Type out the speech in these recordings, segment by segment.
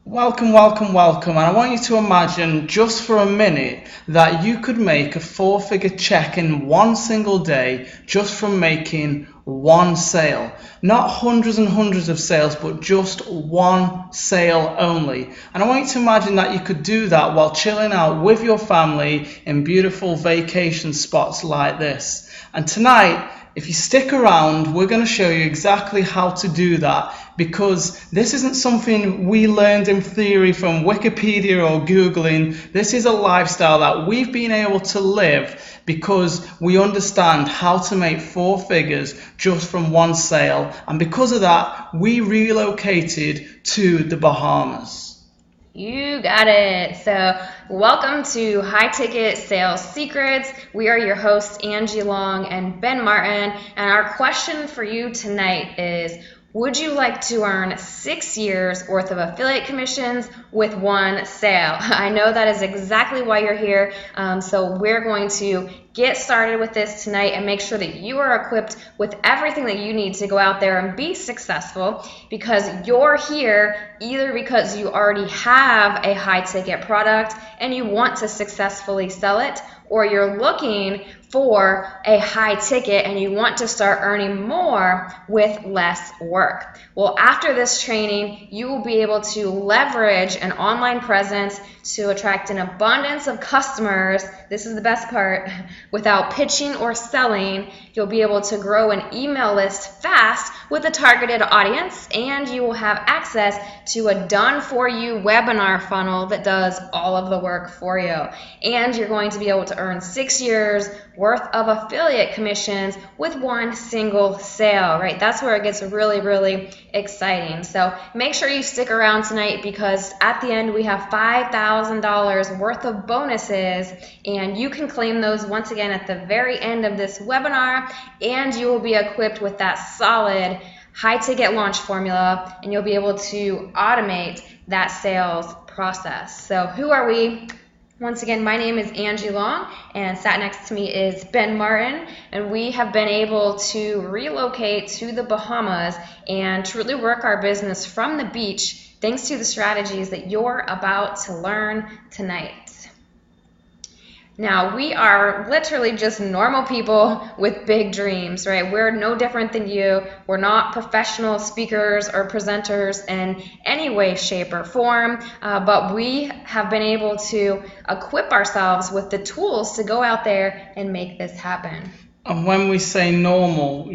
Welcome, welcome, welcome. And I want you to imagine just for a minute that you could make a four-figure check in one single day just from making one sale. Not hundreds and hundreds of sales, but just one sale only. And I want you to imagine that you could do that while chilling out with your family in beautiful vacation spots like this. And tonight, if you stick around, we're going to show you exactly how to do that, because this isn't something we learned in theory from Wikipedia or Googling. This is a lifestyle that we've been able to live because we understand how to make four figures just from one sale. And because of that, we relocated to the Bahamas. You got it. So, welcome to High Ticket Sales Secrets. We are your hosts, Angie Long and Ben Martin. And our question for you tonight is, would you like to earn 6 years worth of affiliate commissions with one sale? I know that is exactly why you're here. So we're going to get started with this tonight and make sure that you are equipped with everything that you need to go out there and be successful, because you're here either because you already have a high ticket product and you want to successfully sell it, or you're looking for a high ticket and you want to start earning more with less work. Well, after this training, you will be able to leverage an online presence to attract an abundance of customers. This is the best part. Without pitching or selling, you'll be able to grow an email list fast with a targeted audience, and you will have access to a done-for-you webinar funnel that does all of the work for you. And you're going to be able to earn 6 years worth of affiliate commissions with one single sale, right? That's where it gets really, really exciting. So make sure you stick around tonight, because at the end we have $5,000 worth of bonuses, and you can claim those once again at the very end of this webinar, and you will be equipped with that solid high ticket launch formula, and you'll be able to automate that sales process. So who are we? Once again, my name is Angie Long, and sat next to me is Ben Martin, and we have been able to relocate to the Bahamas and truly work our business from the beach thanks to the strategies that you're about to learn tonight. Now, we are literally just normal people with big dreams, right? We're no different than you. We're not professional speakers or presenters in any way, shape, or form, but we have been able to equip ourselves with the tools to go out there and make this happen. And when we say normal,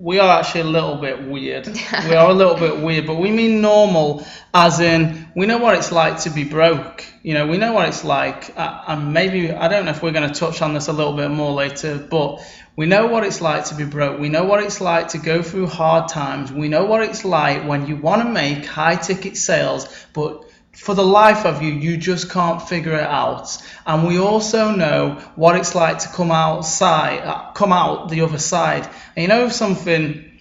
we are actually a little bit weird. We are a little bit weird, but we mean normal as in we know what it's like to be broke. We know what it's like, and maybe, I don't know if we're going to touch on this a little bit more later, but we know what it's like to be broke. We know what it's like to go through hard times. We know what it's like when you want to make high ticket sales, but for the life of you, you just can't figure it out. And we also know what it's like to come out the other side. And something,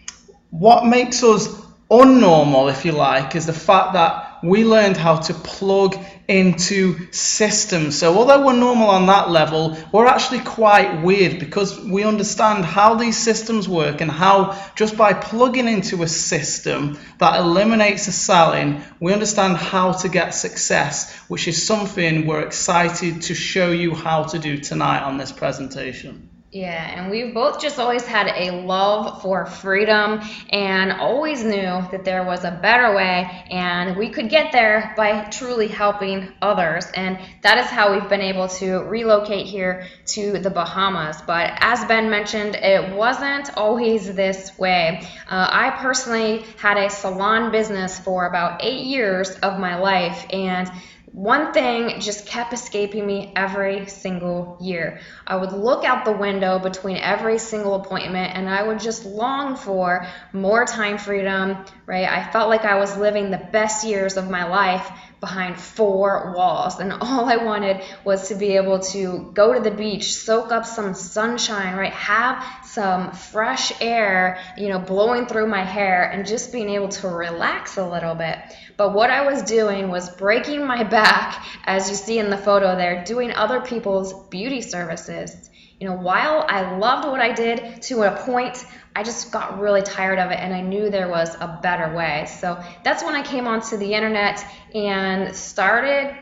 what makes us unnormal, if you like, is the fact that we learned how to plug into systems. So although we're normal on that level, we're actually quite weird, because we understand how these systems work and how just by plugging into a system that eliminates the selling, we understand how to get success, which is something we're excited to show you how to do tonight on this presentation. Yeah, and we've both just always had a love for freedom and always knew that there was a better way, and we could get there by truly helping others. And that is how we've been able to relocate here to the Bahamas. But as Ben mentioned, it wasn't always this way. I personally had a salon business for about 8 years of my life, and one thing just kept escaping me every single year. I would look out the window between every single appointment and I would just long for more time freedom, right? I felt like I was living the best years of my life behind 4 walls, and all I wanted was to be able to go to the beach, soak up some sunshine, right? Have some fresh air, blowing through my hair, and just being able to relax a little bit. But what I was doing was breaking my back, as you see in the photo there, doing other people's beauty services. While I loved what I did to a point, I just got really tired of it, and I knew there was a better way. So that's when I came onto the internet and started,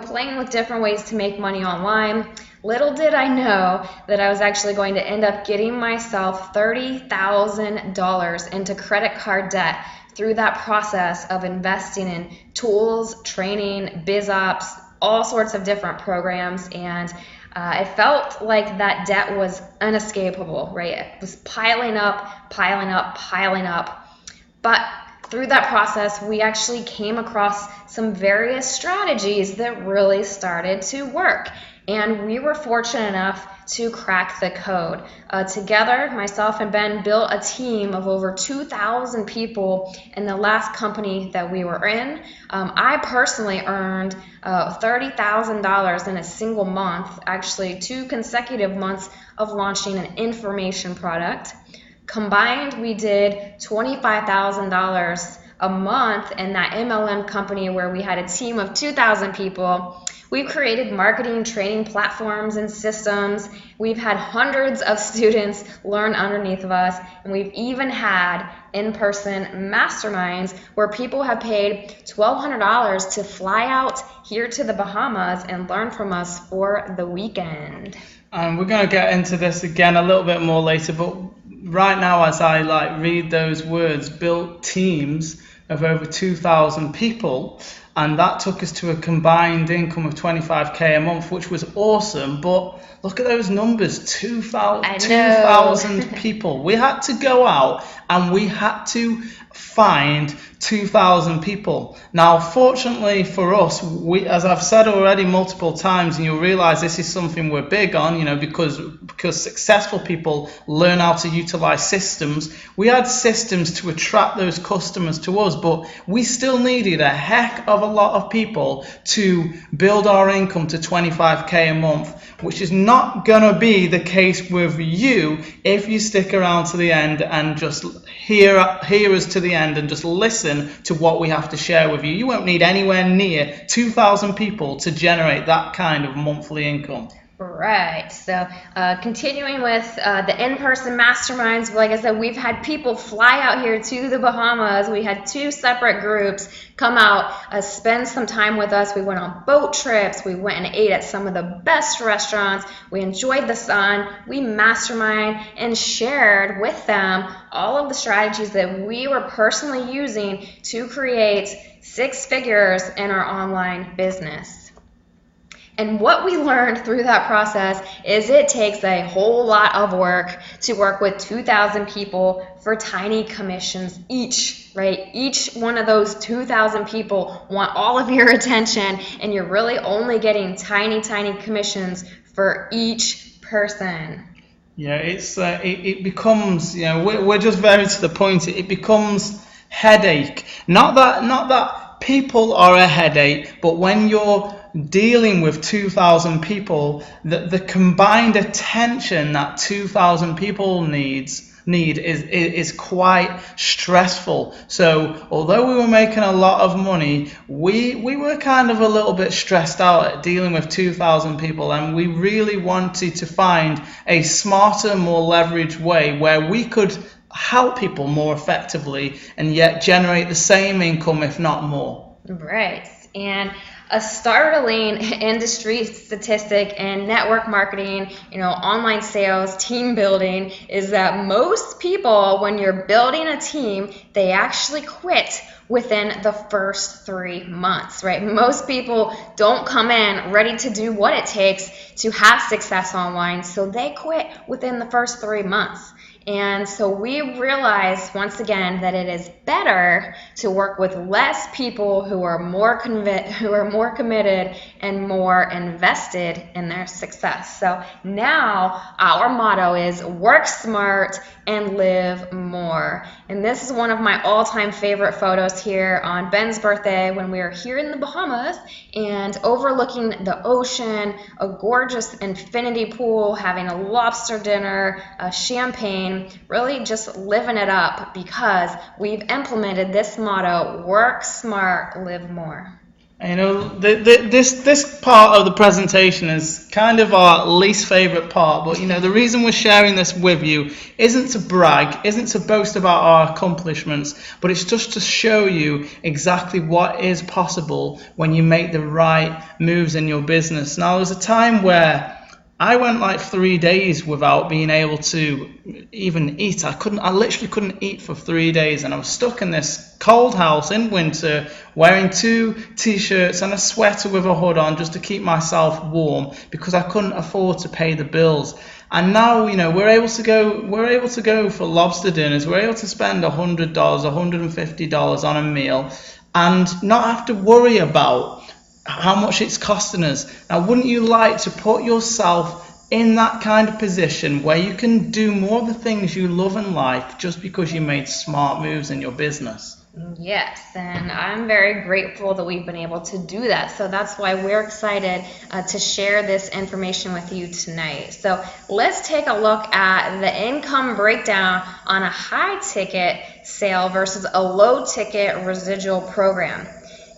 playing with different ways to make money online. Little did I know that I was actually going to end up getting myself $30,000 into credit card debt through that process of investing in tools, training, biz ops, all sorts of different programs. And it felt like that debt was unescapable, right? It was piling up, piling up, piling up. But through that process, we actually came across some various strategies that really started to work. And we were fortunate enough to crack the code. Together, myself and Ben built a team of over 2,000 people in the last company that we were in. I personally earned $30,000 in a single month, actually 2 consecutive months of launching an information product. Combined, we did $25,000 a month in that MLM company where we had a team of 2,000 people. We've created marketing training platforms and systems. We've had hundreds of students learn underneath of us, and we've even had in-person masterminds where people have paid $1,200 to fly out here to the Bahamas and learn from us for the weekend. And we're going to get into this again a little bit more later, but right now, as I read those words, built teams of over 2,000 people, and that took us to a combined income of $25K a month, which was awesome. But look at those numbers, 2,000 people. We had to go out and we had to find 2,000 people. Now, fortunately for us, we, as I've said already multiple times, and you'll realize this is something we're big on, because successful people learn how to utilize systems. We had systems to attract those customers to us, but we still needed a heck of a lot of people to build our income to $25K a month, which is not gonna be the case with you if you stick around to the end and just hear us to the end and just listen to what we have to share with you. You won't need anywhere near 2,000 people to generate that kind of monthly income. Right. So continuing with the in-person masterminds, like I said, we've had people fly out here to the Bahamas. We had 2 separate groups come out, spend some time with us. We went on boat trips. We went and ate at some of the best restaurants. We enjoyed the sun. We mastermind and shared with them all of the strategies that we were personally using to create 6 figures in our online business. And what we learned through that process is it takes a whole lot of work to work with 2,000 people for tiny commissions each, right? Each one of those 2,000 people want all of your attention, and you're really only getting tiny commissions for each person. Yeah, it becomes, we're just very to the point. It becomes headache. Not that people are a headache, but when you're dealing with 2,000 people, the combined attention that 2,000 people need is quite stressful. So although we were making a lot of money, we were kind of a little bit stressed out at dealing with 2,000 people, and we really wanted to find a smarter, more leveraged way where we could help people more effectively and yet generate the same income, if not more. Right. And a startling industry statistic in network marketing, online sales, team building, is that most people, when you're building a team, they actually quit within the first 3 months, right? Most people don't come in ready to do what it takes to have success online, so they quit within the first 3 months. And so we realized once again that it is better to work with less people who are more committed and more invested in their success. So now our motto is work smart and live more. And this is one of my all-time favorite photos here on Ben's birthday when we were here in the Bahamas and overlooking the ocean, a gorgeous infinity pool, having a lobster dinner, a champagne, really just living it up because we've implemented this motto, work smart, live more. You know, this part of the presentation is kind of our least favorite part, but you know, the reason we're sharing this with you isn't to brag, isn't to boast about our accomplishments, but it's just to show you exactly what is possible when you make the right moves in your business. Now, there's a time where I went like 3 days without being able to even eat. I literally couldn't eat for 3 days, and I was stuck in this cold house in winter, wearing 2 t-shirts and a sweater with a hood on just to keep myself warm because I couldn't afford to pay the bills. And now, you know, we're able to go for lobster dinners. We're able to spend $100, $150 on a meal and not have to worry about how much it's costing us. Now, wouldn't you like to put yourself in that kind of position where you can do more of the things you love in life just because you made smart moves in your business? Yes, and I'm very grateful that we've been able to do that. So that's why we're excited to share this information with you tonight. So let's take a look at the income breakdown on a high ticket sale versus a low ticket residual program.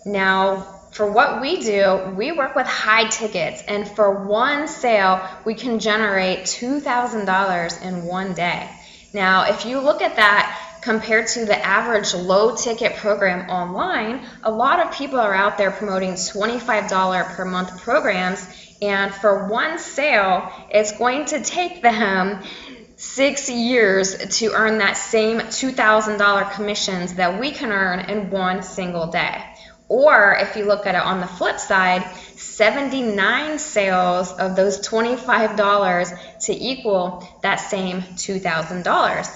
Now, for what we do, we work with high tickets, and for one sale, we can generate $2,000 in one day. Now, if you look at that compared to the average low ticket program online, a lot of people are out there promoting $25 per month programs, and for one sale, it's going to take them 6 years to earn that same $2,000 commissions that we can earn in one single day. Or if you look at it on the flip side, 79 sales of those $25 to equal that same $2,000.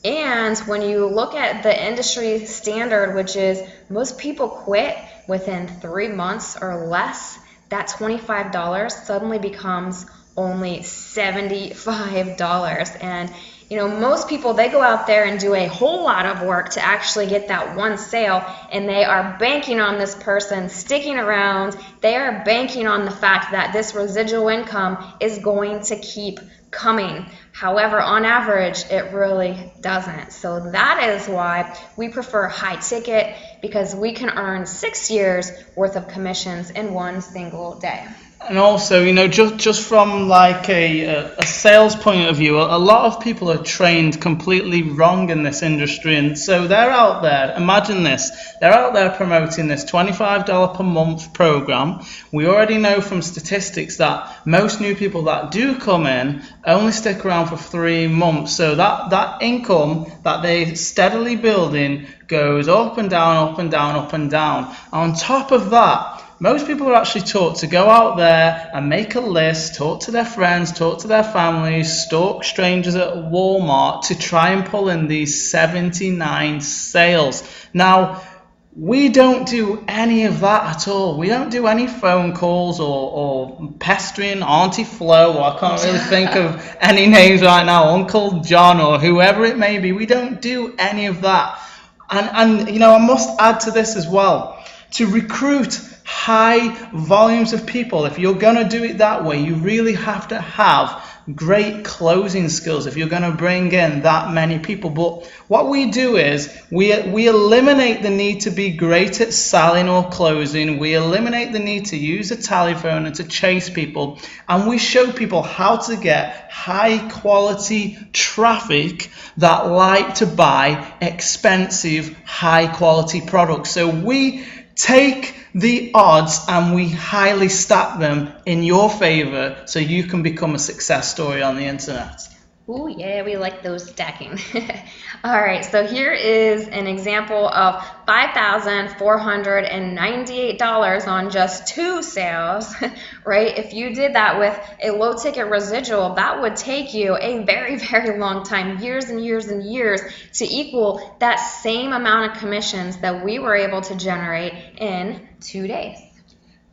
And when you look at the industry standard, which is most people quit within 3 months or less, that $25 suddenly becomes only $75. And you know, most people, they go out there and do a whole lot of work to actually get that one sale, and they are banking on this person sticking around. They are banking on the fact that this residual income is going to keep coming. However, on average, it really doesn't. So that is why we prefer high ticket, because we can earn 6 years worth of commissions in one single day. And also, you know, just from like a sales point of view, a lot of people are trained completely wrong in this industry. And so they're out there, imagine this, they're out there promoting this $25 per month program. We already know from statistics that most new people that do come in only stick around for 3 months. So that income that they steadily building goes up and down, up and down, up and down. On top of that, most people are actually taught to go out there and make a list, talk to their friends, talk to their families, stalk strangers at Walmart to try and pull in these 79 sales. Now, we don't do any of that at all. We don't do any phone calls or pestering Auntie Flo, or I can't really think of any names right now, Uncle John or whoever it may be. We don't do any of that. And you know, I must add to this as well. To recruit high volumes of people, if you're going to do it that way, you really have to have great closing skills if you're going to bring in that many people. But what we do is we eliminate the need to be great at selling or closing. We eliminate the need to use a telephone and to chase people, and we show people how to get high quality traffic that like to buy expensive high quality products. So we take the odds and we highly stack them in your favor so you can become a success story on the internet. Ooh, yeah, we like those stacking. All right, so here is an example of $5,498 on just 2 sales, right? If you did that with a low ticket residual, that would take you a very, very long time, years and years and years, to equal that same amount of commissions that we were able to generate in 2 days.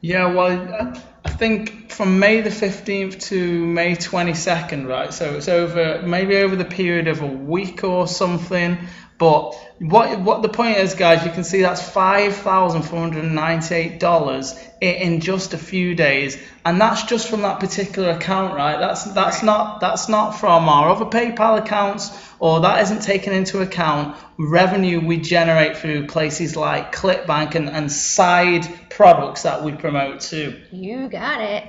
Yeah, well, I think from May the 15th to May 22nd, right? So it's over the period of a week or something. But what the point is, guys, you can see that's $5,498 in just a few days, and that's just from that particular account, right? That's not from our other PayPal accounts, or that isn't taken into account revenue we generate through places like ClickBank and side products that we promote too. You got it.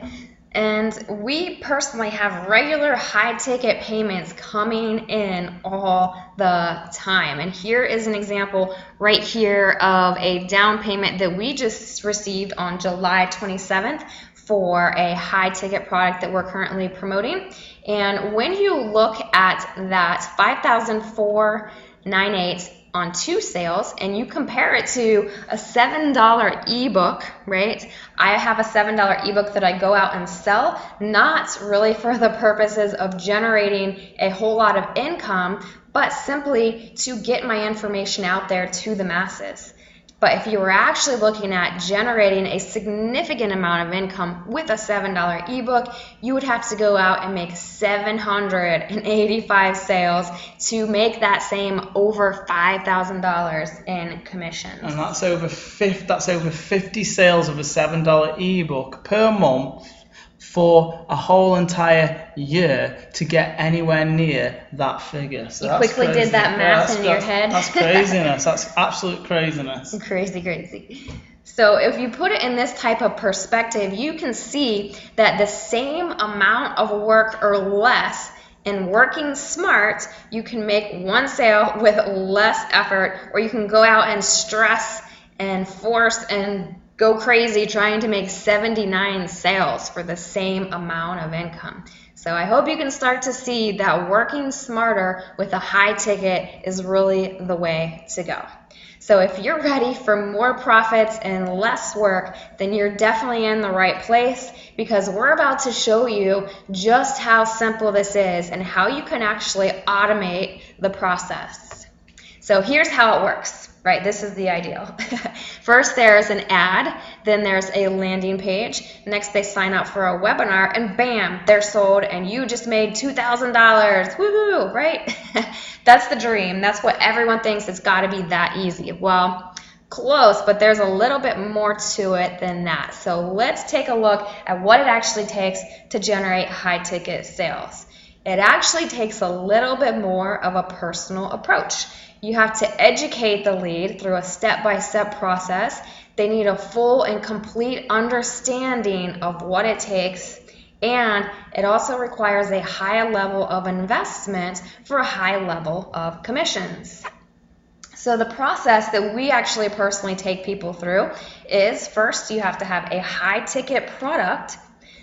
And we personally have regular high ticket payments coming in all the time. And here is an example right here of a down payment that we just received on July 27th for a high ticket product that we're currently promoting. And when you look at that $5,498 on 2 sales and you compare it to a $7 ebook, right? I have a $7 ebook that I go out and sell, not really for the purposes of generating a whole lot of income, but simply to get my information out there to the masses. But if you were actually looking at generating a significant amount of income with a $7 ebook, you would have to go out and make 785 sales to make that same over $5,000 in commissions. And that's over 50 sales of a $7 ebook per month for a whole entire year to get anywhere near that figure. So you quickly did that math in your head. That's craziness. That's absolute craziness. Crazy. So if you put it in this type of perspective, you can see that the same amount of work or less in working smart, you can make 1 sale with less effort, or you can go out and stress and force and go crazy trying to make 79 sales for the same amount of income. So I hope you can start to see that working smarter with a high ticket is really the way to go. So if you're ready for more profits and less work, then you're definitely in the right place, because we're about to show you just how simple this is and how you can actually automate the process. So here's how it works. Right, this is the ideal. First, there's an ad, then there's a landing page. Next, they sign up for a webinar, and bam, they're sold, and you just made $2,000. Woohoo, right? That's the dream. That's what everyone thinks. It's got to be that easy. Well, close, but there's a little bit more to it than that. So let's take a look at what it actually takes to generate high-ticket sales. It actually takes a little bit more of a personal approach. You have to educate the lead through a step-by-step process. They need a full and complete understanding of what it takes, and it also requires a high level of investment for a high level of commissions. So the process that we actually personally take people through is, first you have to have a high-ticket product.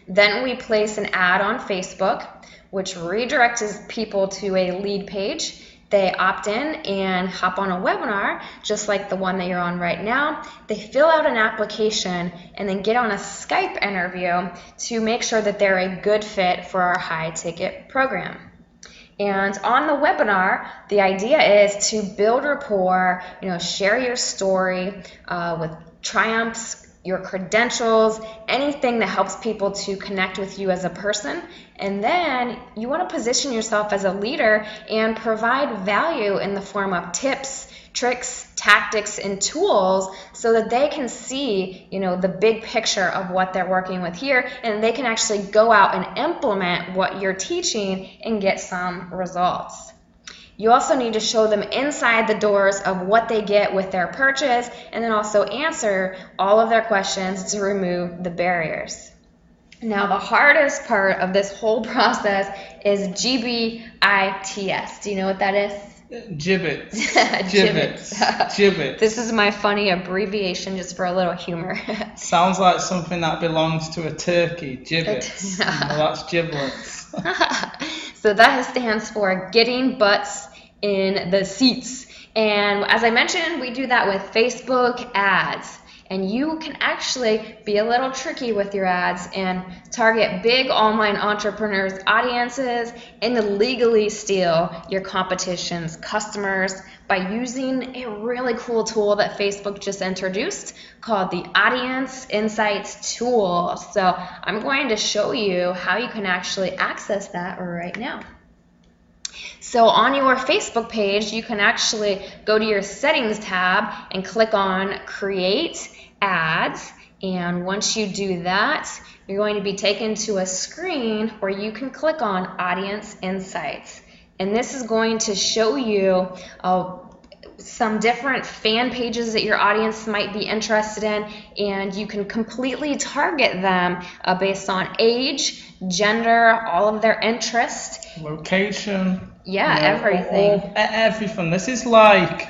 Then we place an ad on Facebook, which redirects people to a lead page. They opt in and hop on a webinar, just like the one that you're on right now. They fill out an application and then get on a Skype interview to make sure that they're a good fit for our high-ticket program. And on the webinar, the idea is to build rapport, share your story with triumphs, your credentials, anything that helps people to connect with you as a person. And then you want to position yourself as a leader and provide value in the form of tips, tricks, tactics, and tools so that they can see, the big picture of what they're working with here, and they can actually go out and implement what you're teaching and get some results. You also need to show them inside the doors of what they get with their purchase, and then also answer all of their questions to remove the barriers. Now, the hardest part of this whole process is GBITS. Do you know what that is? Gibbets. This is my funny abbreviation just for a little humor. Sounds like something that belongs to a turkey. Gibbets. Well, that's giblets. So that stands for getting butts in the seats. And as I mentioned, we do that with Facebook ads. And you can actually be a little tricky with your ads and target big online entrepreneurs' audiences and illegally steal your competition's customers by using a really cool tool that Facebook just introduced called the Audience Insights tool. So I'm going to show you how you can actually access that right now. So on your Facebook page, you can actually go to your settings tab and click on create ads. And once you do that, you're going to be taken to a screen where you can click on audience insights. And this is going to show you some different fan pages that your audience might be interested in, and you can completely target them based on age, gender, all of their interests, location, everything. Everything. This is like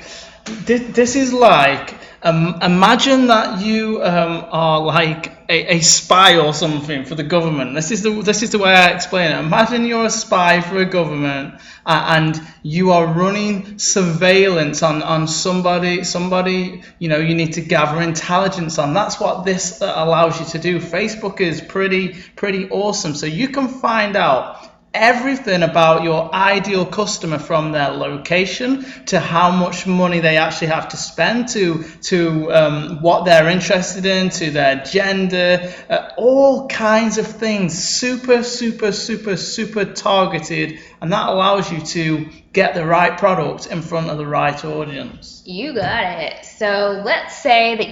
imagine that you are like a spy or something for the government. This is the way I explain it. Imagine you're a spy for a government and you are running surveillance on somebody you need to gather intelligence on. That's what this allows you to do. Facebook is pretty awesome. So you can find out everything about your ideal customer, from their location to how much money they actually have to spend, to what they're interested in, to their gender, all kinds of things. Super targeted, and that allows you to get the right product in front of the right audience. You got it. So let's say that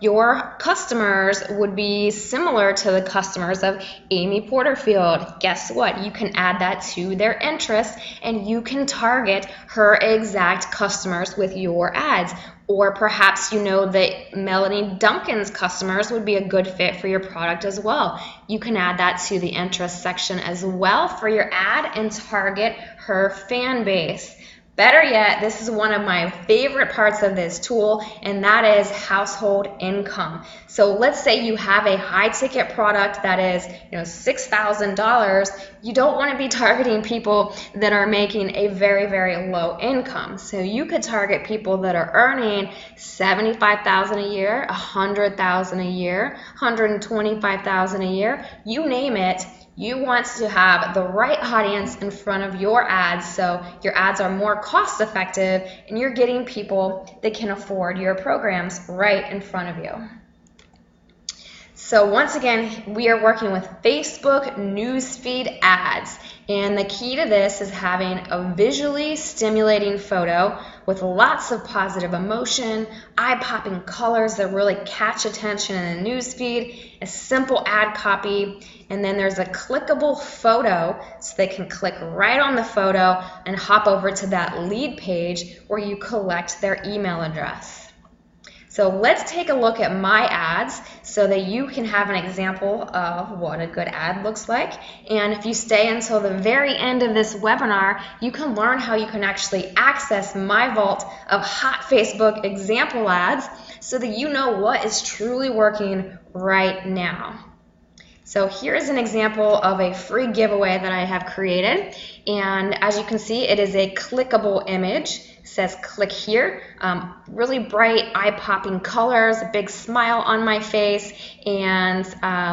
your customers would be similar to the customers of Amy Porterfield. Guess what? You can add that to their interests, and you can target her exact customers with your ads. Or perhaps that Melanie Duncan's customers would be a good fit for your product as well. You can add that to the interest section as well for your ad and target her fan base. Better yet, this is one of my favorite parts of this tool, and that is household income. So let's say you have a high ticket product that is $6,000. You don't want to be targeting people that are making a very low income. So you could target people that are earning $75,000 a year, $100,000 a year, $125,000 a year, you name it. You want to have the right audience in front of your ads, so your ads are more cost effective and you're getting people that can afford your programs right in front of you. So once again, we are working with Facebook newsfeed ads, and the key to this is having a visually stimulating photo with lots of positive emotion, eye-popping colors that really catch attention in the newsfeed, a simple ad copy, and then there's a clickable photo so they can click right on the photo and hop over to that lead page where you collect their email address. So let's take a look at my ads so that you can have an example of what a good ad looks like. And if you stay until the very end of this webinar, you can learn how you can actually access my vault of hot Facebook example ads so that you know what is truly working right now. So here's an example of a free giveaway that I have created, and as you can see, it is a clickable image. It says click here, really bright eye-popping colors, a big smile on my face, and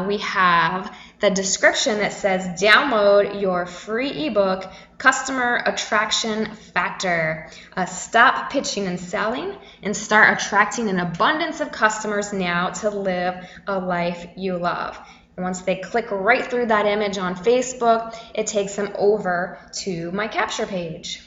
we have the description that says download your free ebook, Customer Attraction Factor. Stop pitching and selling and start attracting an abundance of customers now to live a life you love. Once they click right through that image on Facebook, it takes them over to my capture page.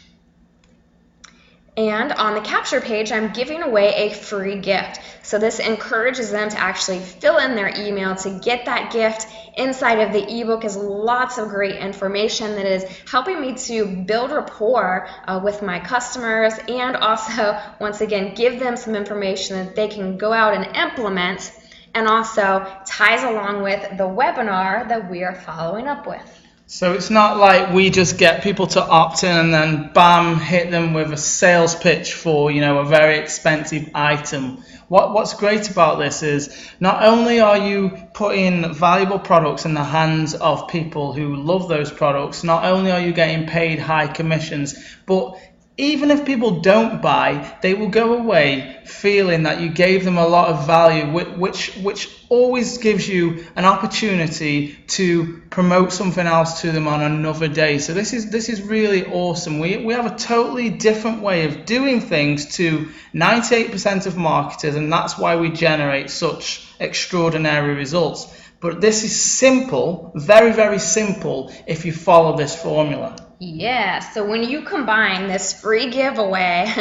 And on the capture page, I'm giving away a free gift. So this encourages them to actually fill in their email to get that gift. Inside of the ebook is lots of great information that is helping me to build rapport with my customers, and also, once again, give them some information that they can go out and implement, and also ties along with the webinar that we are following up with. So it's not like we just get people to opt in and then bam, hit them with a sales pitch for a very expensive item. What's great about this is not only are you putting valuable products in the hands of people who love those products, not only are you getting paid high commissions, but even if people don't buy, they will go away feeling that you gave them a lot of value, which always gives you an opportunity to promote something else to them on another day. So this is really awesome. We have a totally different way of doing things to 98% of marketers, and that's why we generate such extraordinary results. But this is simple, very simple, if you follow this formula. Yeah, so when you combine this free giveaway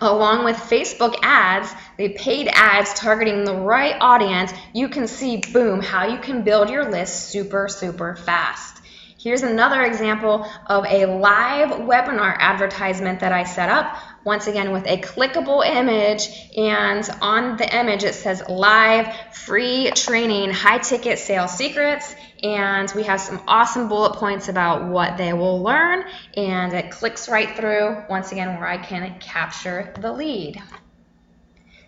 along with Facebook ads, the paid ads targeting the right audience, you can see, boom, how you can build your list super, super fast. Here's another example of a live webinar advertisement that I set up. Once again, with a clickable image, and on the image it says live free training, high ticket sales secrets, and we have some awesome bullet points about what they will learn, and it clicks right through, once again, where I can capture the lead.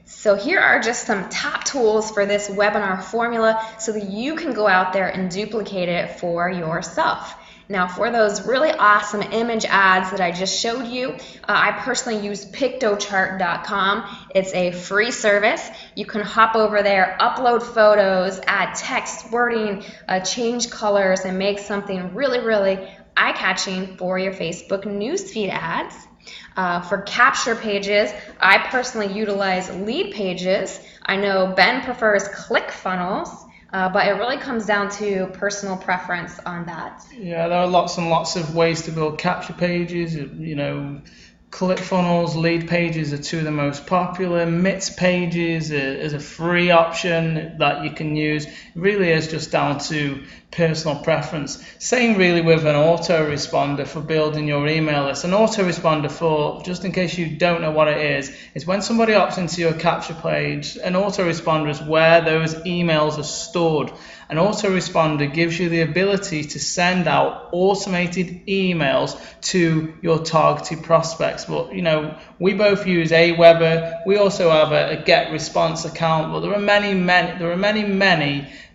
So here are just some top tools for this webinar formula so that you can go out there and duplicate it for yourself. Now, for those really awesome image ads that I just showed you, I personally use Pictochart.com. It's a free service. You can hop over there, upload photos, add text, wording, change colors, and make something really, really eye-catching for your Facebook newsfeed ads. For capture pages, I personally utilize Lead Pages. I know Ben prefers ClickFunnels. But it really comes down to personal preference on that. Yeah, there are lots and lots of ways to build capture pages. ClickFunnels, Lead Pages are two of the most popular. MITS Pages is a free option that you can use. It really is just down to personal preference. Same really with an autoresponder for building your email list. An autoresponder, for just in case you don't know what it is when somebody opts into your capture page. An autoresponder is where those emails are stored. An autoresponder gives you the ability to send out automated emails to your targeted prospects. But we both use Aweber. We also have a GetResponse account, but there are many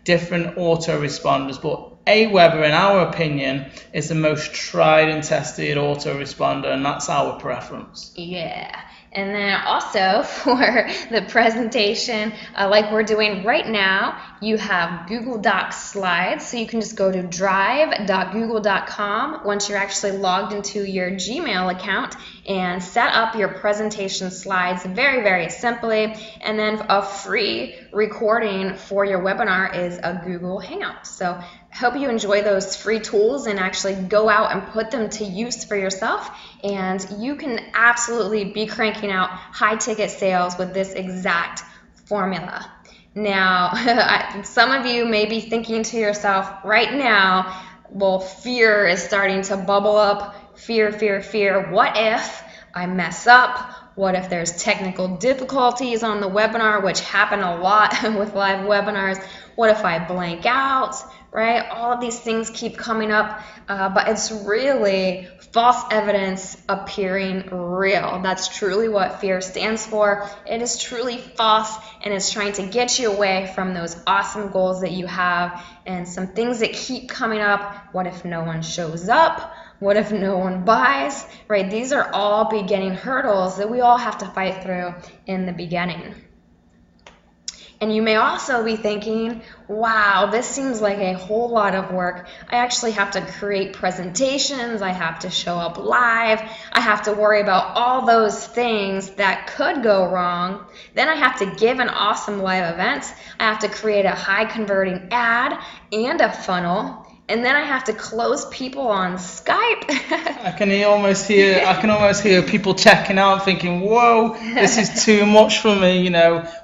different autoresponders. But Aweber, in our opinion, is the most tried and tested autoresponder, and that's our preference. Yeah. And then also for the presentation, like we're doing right now, you have Google Docs slides. So you can just go to drive.google.com once you're actually logged into your Gmail account and set up your presentation slides very, very simply. And then a free recording for your webinar is a Google Hangout. So I hope you enjoy those free tools and actually go out and put them to use for yourself, and you can absolutely be cranking out high ticket sales with this exact formula. Now, some of you may be thinking to yourself right now, well, fear is starting to bubble up. Fear. What if I mess up? What if there's technical difficulties on the webinar, which happen a lot with live webinars? What if I blank out, right? All of these things keep coming up, but it's really false evidence appearing real. That's truly what fear stands for. It is truly false, and it's trying to get you away from those awesome goals that you have, and some things that keep coming up. What if no one shows up? What if no one buys, right? These are all beginning hurdles that we all have to fight through in the beginning. And you may also be thinking, wow, this seems like a whole lot of work. I actually have to create presentations. I have to show up live. I have to worry about all those things that could go wrong. Then I have to give an awesome live event. I have to create a high converting ad and a funnel. And then I have to close people on Skype. I can almost hear people checking out, thinking, "Whoa, this is too much for me."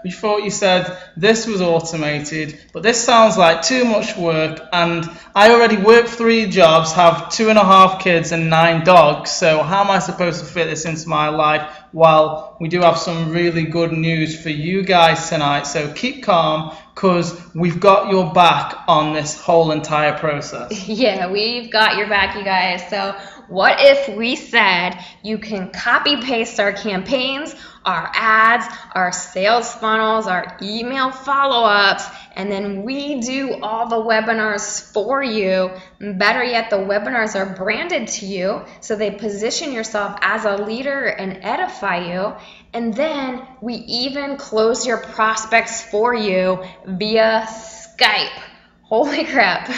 We thought you said this was automated, but this sounds like too much work. And I already work 3 jobs, have 2.5 kids and 9 dogs. So how am I supposed to fit this into my life? Well, we do have some really good news for you guys tonight. So keep calm, because we've got your back on this whole entire process. Yeah, we've got your back, you guys. So what if we said you can copy paste our campaigns, our ads, our sales funnels, our email follow-ups, and then we do all the webinars for you. Better yet, the webinars are branded to you, so they position yourself as a leader and edify you. And then we even close your prospects for you via Skype. Holy crap.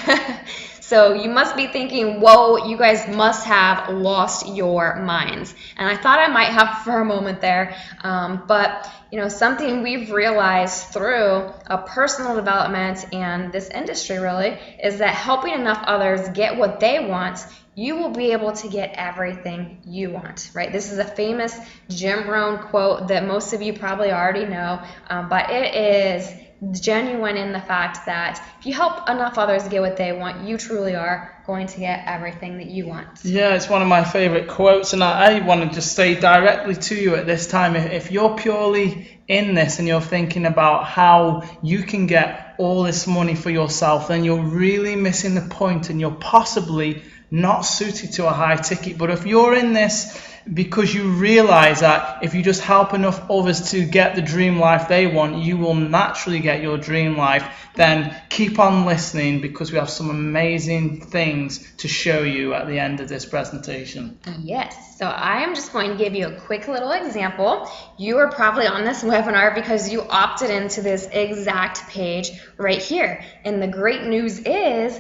So you must be thinking, whoa, you guys must have lost your minds. And I thought I might have for a moment there, but something we've realized through a personal development and this industry really is that helping enough others get what they want, you will be able to get everything you want, right? This is a famous Jim Rohn quote that most of you probably already know, but it is genuine in the fact that if you help enough others get what they want, you truly are going to get everything that you want. Yeah, it's one of my favorite quotes, and I want to just say directly to you at this time, if you're purely in this and you're thinking about how you can get all this money for yourself, then you're really missing the point, and you're possibly not suited to a high ticket. But if you're in this because you realize that if you just help enough others to get the dream life they want, you will naturally get your dream life, then keep on listening, because we have some amazing things to show you at the end of this presentation. Yes, so I am just going to give you a quick little example. You are probably on this webinar because you opted into this exact page right here. And the great news is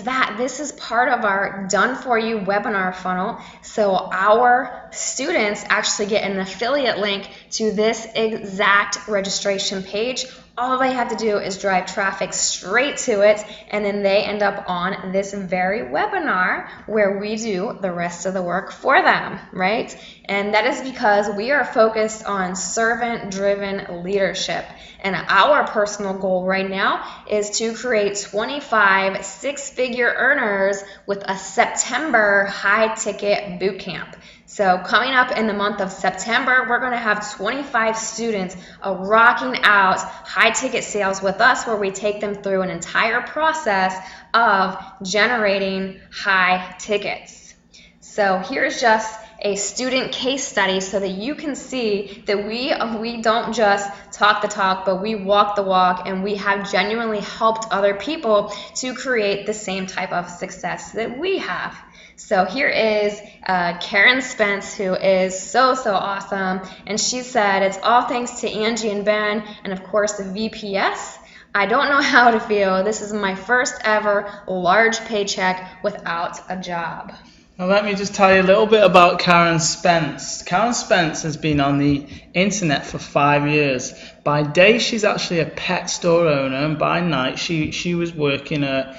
that this is part of our Done For You webinar funnel. So our students actually get an affiliate link to this exact registration page. All they have to do is drive traffic straight to it, and then they end up on this very webinar where we do the rest of the work for them, right? And that is because we are focused on servant-driven leadership. And our personal goal right now is to create 25 six-figure earners with a September high-ticket bootcamp. So coming up in the month of September, we're going to have 25 students rocking out high-ticket sales with us, where we take them through an entire process of generating high tickets. So here's just a student case study so that you can see that we don't just talk the talk, but we walk the walk, and we have genuinely helped other people to create the same type of success that we have. So here is Karen Spence, who is so awesome, and she said, "It's all thanks to Angie and Ben, and of course the VPS. I don't know how to feel. This is my first ever large paycheck without a job." Now let me just tell you a little bit about Karen Spence. Karen Spence has been on the internet for 5 years. By day, she's actually a pet store owner, and by night, she was working an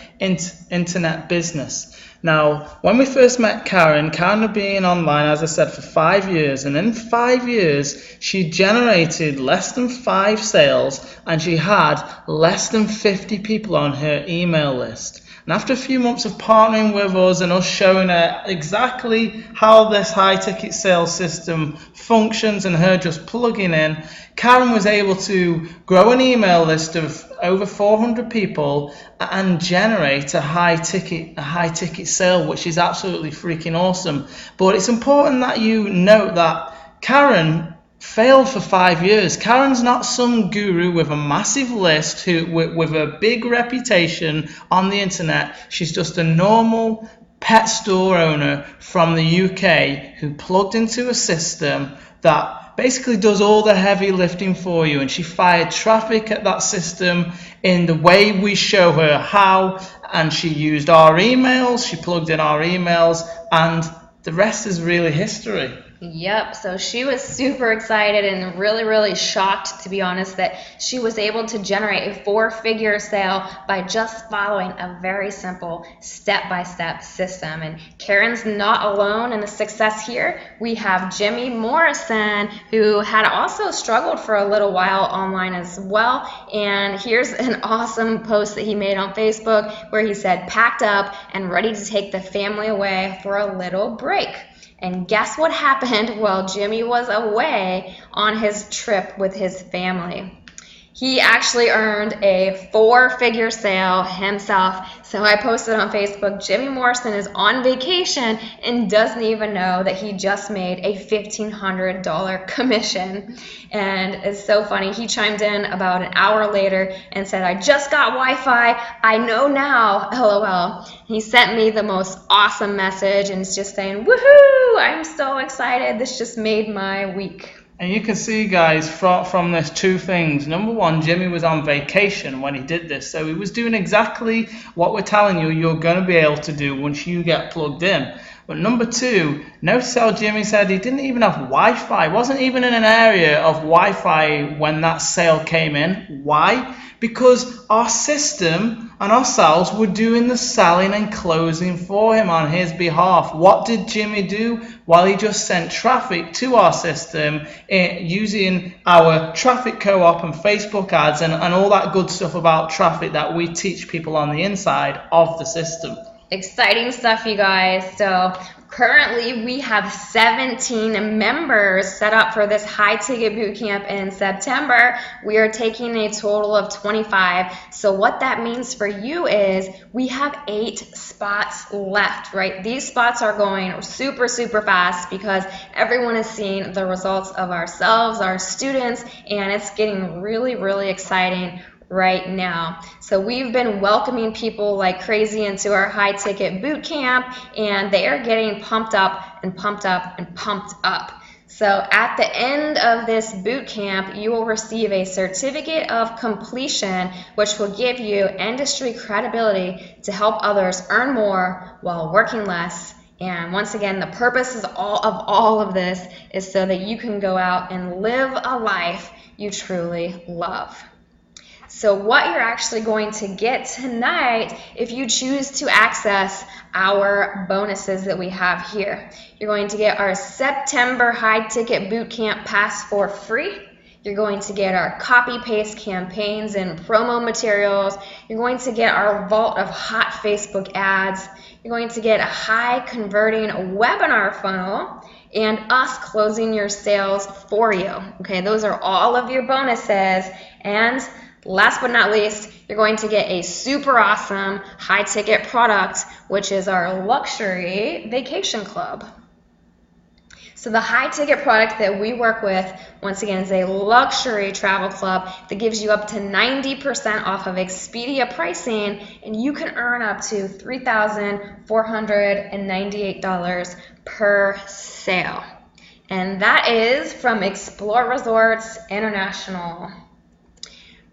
internet business. Now, when we first met Karen had been online, as I said, for 5 years, and in 5 years, she generated less than 5 sales, and she had less than 50 people on her email list. And after a few months of partnering with us and us showing her exactly how this high ticket sales system functions and her just plugging in, Karen was able to grow an email list of over 400 people and generate a high ticket sale, which is absolutely freaking awesome. But it's important that you note that Karen failed for 5 years. Karen's not some guru with a massive list with a big reputation on the internet. She's just a normal pet store owner from the UK who plugged into a system that basically does all the heavy lifting for you, and she fired traffic at that system in the way we show her how, and she used our emails, she plugged in our emails, and the rest is really history. Yep, so she was super excited and really shocked, to be honest, that she was able to generate a 4-figure sale by just following a very simple step-by-step system. And Karen's not alone in the success here. We have Jimmy Morrison, who had also struggled for a little while online as well. And here's an awesome post that he made on Facebook where he said, "Packed up and ready to take the family away for a little break." And guess what happened while Jimmy was away on his trip with his family? He actually earned a 4-figure sale himself. So I posted on Facebook, Jimmy Morrison is on vacation and doesn't even know that he just made a $1,500 commission. And it's so funny. He chimed in about an hour later and said, "I just got Wi-Fi. I know now, LOL." He sent me the most awesome message and it's just saying, "Woohoo! I'm so excited. This just made my week." And you can see, guys, from this two things. Number one, Jimmy was on vacation when he did this, so he was doing exactly what we're telling you you're going to be able to do once you get plugged in. But number two, notice how Jimmy said he didn't even have Wi-Fi, wasn't even in an area of Wi-Fi when that sale came in. Why? Because our system and ourselves were doing the selling and closing for him on his behalf. What did Jimmy do? Well, he just sent traffic to our system using our traffic co-op and Facebook ads and all that good stuff about traffic that we teach people on the inside of the system. Exciting stuff, you guys. So currently we have 17 members set up for this high ticket boot camp in September. We are taking a total of 25. So what that means for you is we have 8 spots left, right? These spots are going super, super fast because everyone is seeing the results of ourselves, our students, and it's getting really, really exciting right now. So we've been welcoming people like crazy into our high ticket boot camp, and they are getting pumped up and pumped up and pumped up. So at the end of this boot camp, you will receive a certificate of completion, which will give you industry credibility to help others earn more while working less. And once again, the purpose of all of this is so that you can go out and live a life you truly love. So what you're actually going to get tonight, if you choose to access our bonuses that we have here, you're going to get our September High Ticket Bootcamp Pass for free. You're going to get our copy-paste campaigns and promo materials. You're going to get our vault of hot Facebook ads. You're going to get a high-converting webinar funnel and us closing your sales for you. Okay, those are all of your bonuses. And last but not least, you're going to get a super awesome high ticket product, which is our luxury vacation club. So the high ticket product that we work with, once again, is a luxury travel club that gives you up to 90% off of Expedia pricing, and you can earn up to $3,498 per sale. And that is from Explore Resorts International.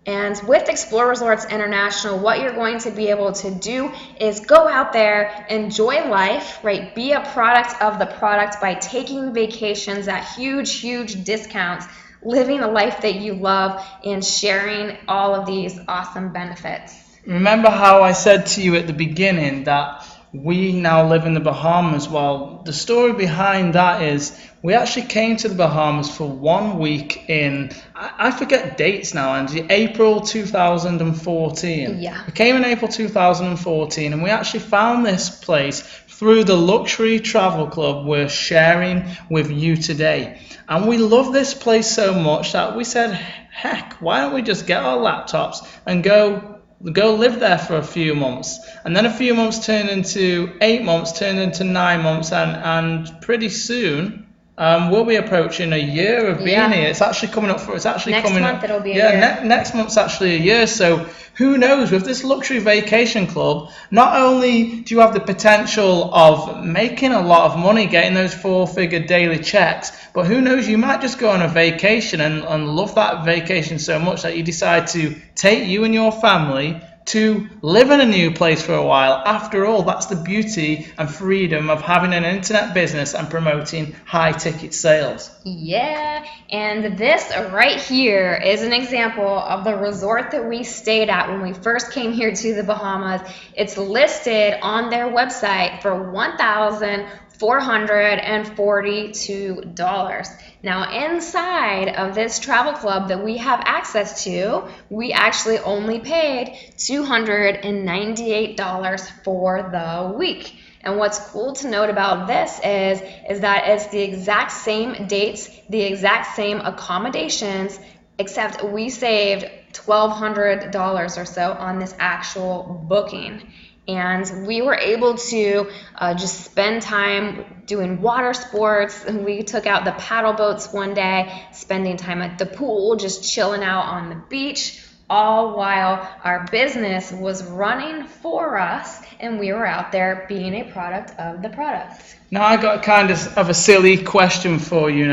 And with Explore Resorts International, what you're going to be able to do is go out there, enjoy life, right? Be a product of the product by taking vacations at huge, huge discounts, living a life that you love, and sharing all of these awesome benefits. Remember how I said to you at the beginning that we now live in the Bahamas? Well, the story behind that is we actually came to the Bahamas for 1 week in, I forget dates now, Angie, April 2014. Yeah. We came in April 2014, and we actually found this place through the luxury travel club we're sharing with you today. And we love this place so much that we said, heck, why don't we just get our laptops and go live there for a few months. And then a few months turned into 8 months, turned into 9 months, and pretty soon we'll be approaching a year of being here. It's actually coming up Next month it'll be a year. Next month's actually a year. So who knows, with this luxury vacation club, not only do you have the potential of making a lot of money, getting those 4-figure daily checks, but who knows, you might just go on a vacation and love that vacation so much that you decide to take you and your family to live in a new place for a while. After all, that's the beauty and freedom of having an internet business and promoting high ticket sales. Yeah, and this right here is an example of the resort that we stayed at when we first came here to the Bahamas. It's listed on their website for $1,442. Now inside of this travel club that we have access to, we actually only paid $298 for the week. And what's cool to note about this is that it's the exact same dates, the exact same accommodations, except we saved $1,200 or so on this actual booking. And we were able to just spend time doing water sports. And we took out the paddle boats one day, spending time at the pool, just chilling out on the beach. all while our business was running for us and we were out there being a product of the product. Now, I got kind of a silly question for you,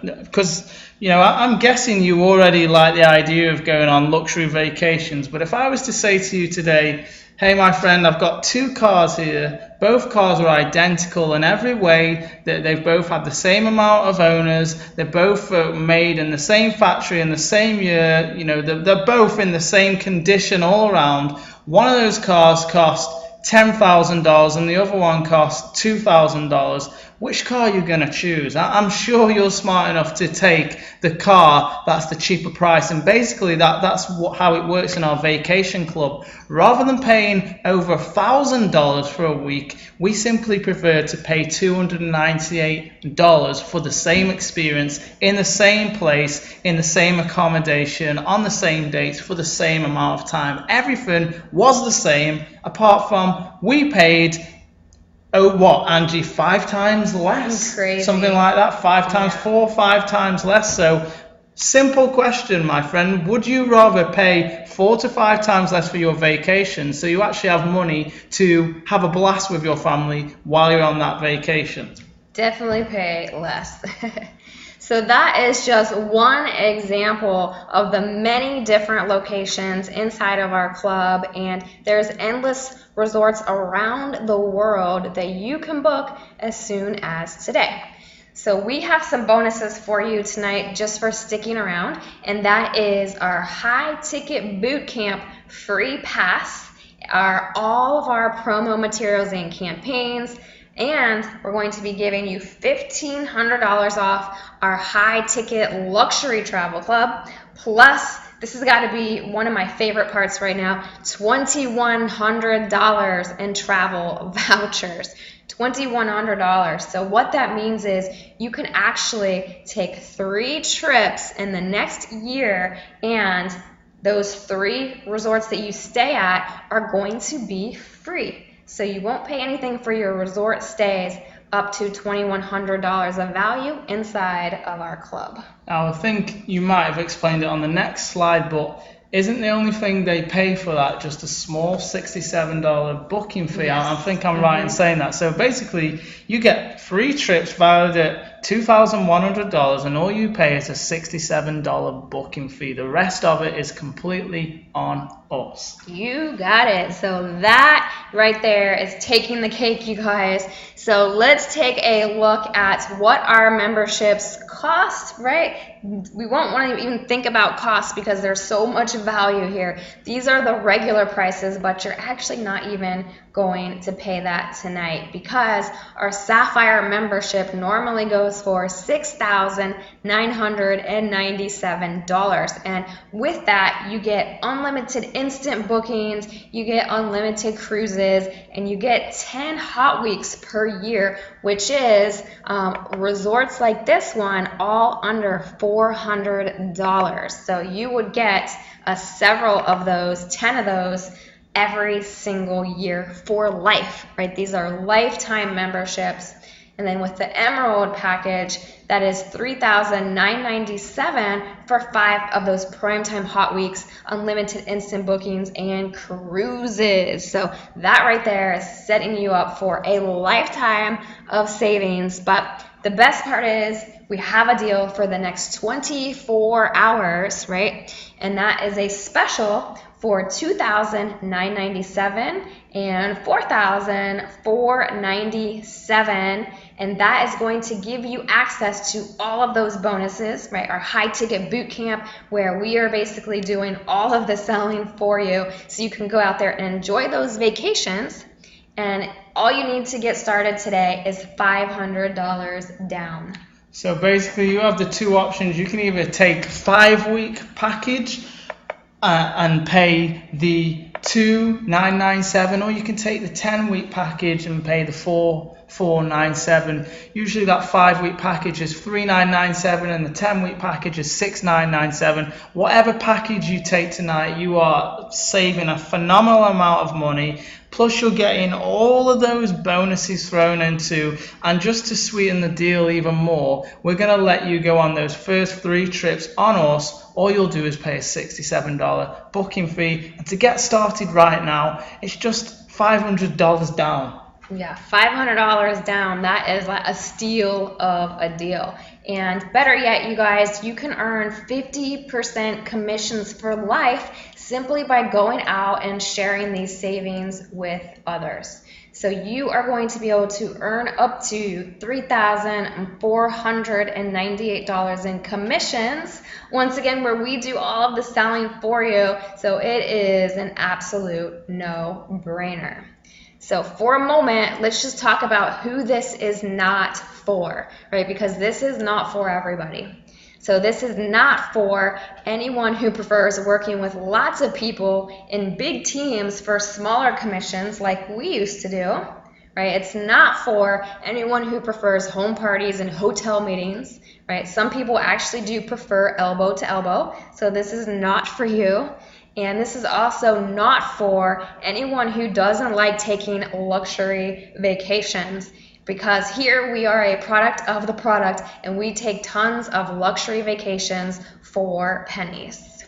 because, I'm guessing you already like the idea of going on luxury vacations, but if I was to say to you today, hey, my friend, I've got two cars here. Both cars are identical in every way. They've both had the same amount of owners. They're both made in the same factory in the same year. They're both in the same condition all around. One of those cars cost $10,000 and the other one costs $2,000. Which car are you going to choose? I'm sure you're smart enough to take the car that's the cheaper price, and basically that's how it works in our vacation club. Rather than paying over $1,000 for a week, we simply prefer to pay $298 for the same experience in the same place, in the same accommodation, on the same dates, for the same amount of time. Everything was the same, apart from we paid, Angie, 5 times less? Crazy. Something like that, 5 times, 4, 5 times less. So, simple question, my friend. Would you rather pay 4 to 5 times less for your vacation so you actually have money to have a blast with your family while you're on that vacation? Definitely pay less. So that is just one example of the many different locations inside of our club, and there's endless resorts around the world that you can book as soon as today. So we have some bonuses for you tonight just for sticking around, and that is our high ticket boot camp free pass, all of our promo materials and campaigns, and we're going to be giving you $1,500 off our high ticket luxury travel club. Plus, this has got to be one of my favorite parts right now, $2,100 in travel vouchers. $2,100. So what that means is you can actually take 3 trips in the next year, and those 3 resorts that you stay at are going to be free. So you won't pay anything for your resort stays up to $2,100 of value inside of our club. Now, I think you might have explained it on the next slide, but isn't the only thing they pay for that just a small $67 booking fee? Yes. I think I'm right in saying that. So basically, you get 3 trips valued at $2,100, and all you pay is a $67 booking fee. The rest of it is completely on us. You got it. So that right there is taking the cake, you guys. So let's take a look at what our memberships cost, right? We won't want to even think about cost because there's so much value here. These are the regular prices, but you're actually not even going to pay that tonight because our Sapphire membership normally goes for $6,997. And with that, you get unlimited instant bookings, you get unlimited cruises, and you get 10 hot weeks per year, which is resorts like this one all under $400. So you would get several of those, 10 of those, every single year for life, right? These are lifetime memberships. And then with the Emerald package, that is $3,997 for 5 of those primetime hot weeks, unlimited instant bookings, and cruises. So that right there is setting you up for a lifetime of savings. But the best part is we have a deal for the next 24 hours, right? And that is a special for $2,997 and $4,497, and that is going to give you access to all of those bonuses, right? Our high ticket boot camp, where we are basically doing all of the selling for you, so you can go out there and enjoy those vacations. And all you need to get started today is $500 down. So basically, you have the 2 options. You can either take 5-week package and pay the $2,997, or you can take the 10-week package and pay the $4,497. Usually that 5-week package is $3,997 and the 10-week package is $6,997. Whatever package you take tonight, you are saving a phenomenal amount of money. Plus you're getting all of those bonuses thrown into, and just to sweeten the deal even more, we're going to let you go on those first 3 trips on us. All you'll do is pay a $67 booking fee, and to get started right now, it's just $500 down. Yeah, $500 down. That is like a steal of a deal. And better yet, you guys, you can earn 50% commissions for life simply by going out and sharing these savings with others. So you are going to be able to earn up to $3,498 in commissions, once again, where we do all of the selling for you. So it is an absolute no-brainer. So for a moment, let's just talk about who this is not for, right? Because this is not for everybody. So this is not for anyone who prefers working with lots of people in big teams for smaller commissions like we used to do, right? It's not for anyone who prefers home parties and hotel meetings, right? Some people actually do prefer elbow to elbow, so this is not for you. And this is also not for anyone who doesn't like taking luxury vacations, because here we are a product of the product and we take tons of luxury vacations for pennies.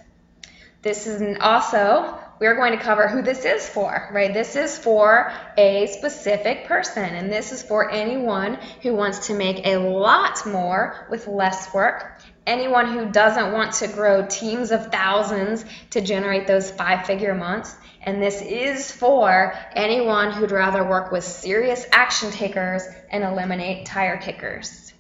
This is also, we're going to cover who this is for, right? This is for a specific person, and this is for anyone who wants to make a lot more with less work. Anyone who doesn't want to grow teams of thousands to generate those 5-figure months. And this is for anyone who'd rather work with serious action takers and eliminate tire kickers.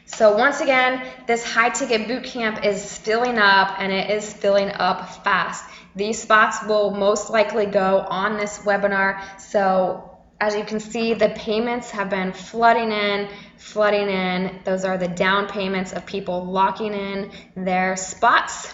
So once again, this high ticket boot camp is filling up, and it is filling up fast. These spots will most likely go on this webinar. So as you can see, the payments have been flooding in. Those are the down payments of people locking in their spots.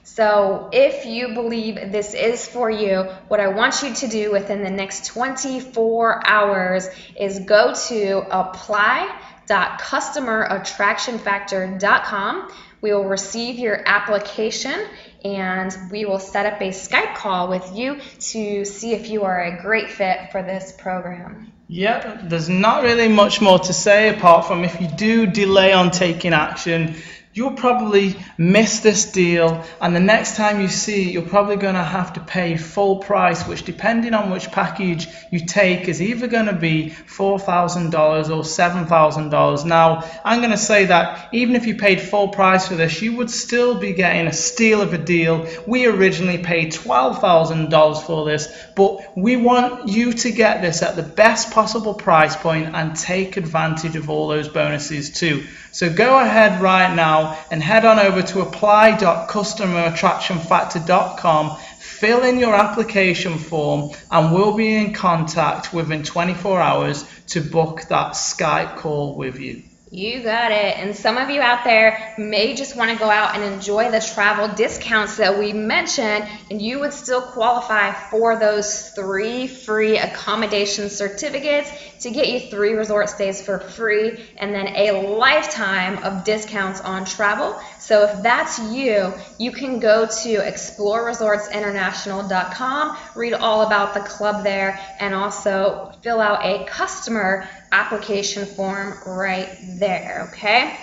So if you believe this is for you, what I want you to do within the next 24 hours is go to apply.customerattractionfactor.com. We will receive your application, and we will set up a Skype call with you to see if you are a great fit for this program. Yeah, there's not really much more to say apart from if you do delay on taking action, you'll probably miss this deal, and the next time you see it, you're probably going to have to pay full price, which depending on which package you take is either going to be $4,000 or $7,000. Now, I'm going to say that even if you paid full price for this, you would still be getting a steal of a deal. We originally paid $12,000 for this, but we want you to get this at the best possible price point and take advantage of all those bonuses too. So go ahead right now and head on over to apply.customerattractionfactor.com, fill in your application form, and we'll be in contact within 24 hours to book that Skype call with you. You got it. And some of you out there may just want to go out and enjoy the travel discounts that we mentioned, and you would still qualify for those 3 free accommodation certificates to get you 3 resort stays for free and then a lifetime of discounts on travel. So if that's you, you can go to exploreresortsinternational.com, read all about the club there, and also fill out a customer application form right there, okay?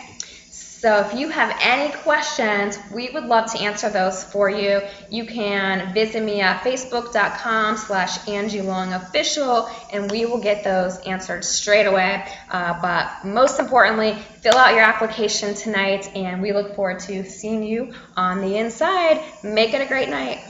So if you have any questions, we would love to answer those for you. You can visit me at facebook.com/AngieLongOfficial, and we will get those answered straight away. But most importantly, fill out your application tonight, and we look forward to seeing you on the inside. Make it a great night.